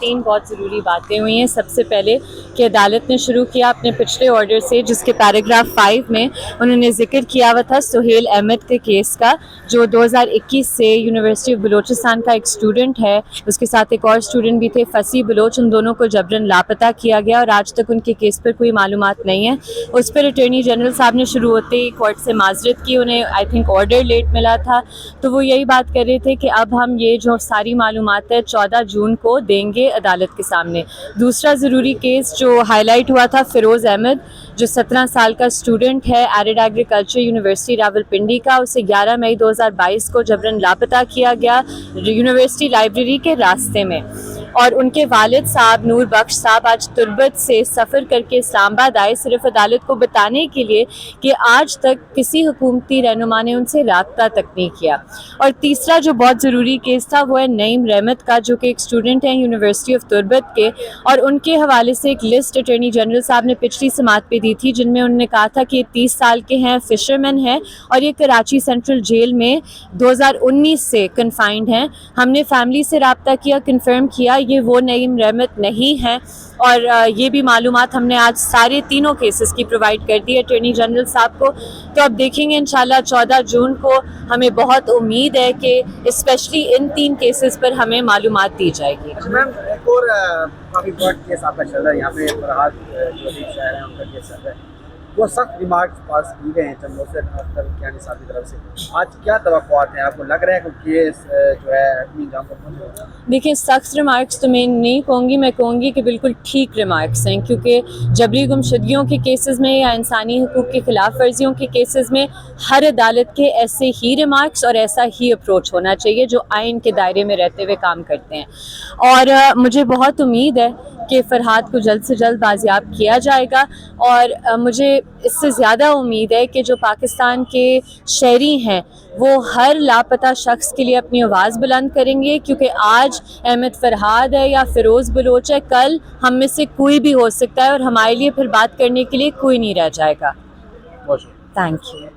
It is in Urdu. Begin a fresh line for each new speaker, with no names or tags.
3 بہت ضروری باتیں ہوئی ہیں. سب سے پہلے کہ عدالت نے شروع کیا اپنے پچھلے آرڈر سے، جس کے پیراگراف 5 میں انہوں نے ذکر کیا ہوا تھا سہیل احمد کے کیس کا، جو 2021 سے یونیورسٹی آف بلوچستان کا ایک اسٹوڈنٹ ہے. اس کے ساتھ ایک اور اسٹوڈنٹ بھی تھے، فصیح بلوچ. ان دونوں کو جبراً لاپتہ کیا گیا اور آج تک ان کے کیس پر کوئی معلومات نہیں ہے. اس پر اٹارنی جنرل صاحب نے شروع ہوتے ہی کورٹ سے معذرت کی. انہیں آئی تھنک آرڈر لیٹ ملا تھا، تو وہ یہی بات کر رہے تھے کہ اب ہم یہ جو ساری معلومات ہے 14 جون کو دیں گے عدالت کے سامنے. دوسرا ضروری کیس جو ہائی لائٹ ہوا تھا فیروز احمد، جو 17 سال کا اسٹوڈنٹ ہے ایرڈ ایگریکلچر یونیورسٹی راولپنڈی کا. اسے 11 مئی 2022 کو جبراً لاپتہ کیا گیا یونیورسٹی لائبریری کے راستے میں، اور ان کے والد صاحب نور بخش صاحب آج تربت سے سفر کر کے اسلام آباد آئے صرف عدالت کو بتانے کے لیے کہ آج تک کسی حکومتی رہنما نے ان سے رابطہ تک نہیں کیا. اور تیسرا جو بہت ضروری کیس تھا وہ ہے نعیم رحمت کا، جو کہ ایک اسٹوڈنٹ ہیں یونیورسٹی آف تربت کے، اور ان کے حوالے سے ایک لسٹ اٹارنی جنرل صاحب نے پچھلی سماعت پہ دی تھی، جن میں انہوں نے کہا تھا کہ یہ 30 سال کے ہیں، فشرمین ہیں، اور یہ کراچی سینٹرل جیل میں 2019 سے کنفائنڈ ہیں. ہم نے فیملی سے رابطہ کیا، کنفرم کیا یہ وہ نعیم رحمت نہیں ہیں، اور یہ بھی معلومات ہم نے آج سارے تینوں کیسز کی پرووائڈ کر دی اٹارنی جنرل صاحب کو. تو اب دیکھیں گے انشاءاللہ 14 جون کو. ہمیں بہت امید ہے کہ اسپیشلی ان 3 کیسز پر ہمیں معلومات دی جائے گی.
میم ایک اور کافی بڑا کیس آپ کا چل رہا ہے یہاں پہ، فرحاد جو بھی شہر ہیں ان کا کیس چل رہا ہے. وہ سخت ریمارکس پاس کی گئے ہیں چند روز سے اختر کیانی صاحب کی طرف سے. آج کیا توقعات ہیں؟ آپ کو لگ رہا ہے کہ کیس جو ہے حتمی انجام کو پہنچے گا؟
دیکھیں سخت ریمارکس تو میں نہیں کہوں گی، میں کہوں گی کہ بالکل ٹھیک ریمارکس ہیں، کیونکہ جبری گمشدگیوں کے کیسز میں یا انسانی حقوق کی خلاف ورزیوں کے کیسز میں ہر عدالت کے ایسے ہی ریمارکس اور ایسا ہی اپروچ ہونا چاہیے جو آئین کے دائرے میں رہتے ہوئے کام کرتے ہیں. اور مجھے بہت امید ہے کہ فرحاد کو جلد سے جلد بازیاب کیا جائے گا، اور مجھے اس سے زیادہ امید ہے کہ جو پاکستان کے شہری ہیں وہ ہر لاپتہ شخص کے لیے اپنی آواز بلند کریں گے، کیونکہ آج احمد فرحاد ہے یا فیروز بلوچ ہے، کل ہم میں سے کوئی بھی ہو سکتا ہے، اور ہمارے لیے پھر بات کرنے کے لیے کوئی نہیں رہ جائے گا. Thank you.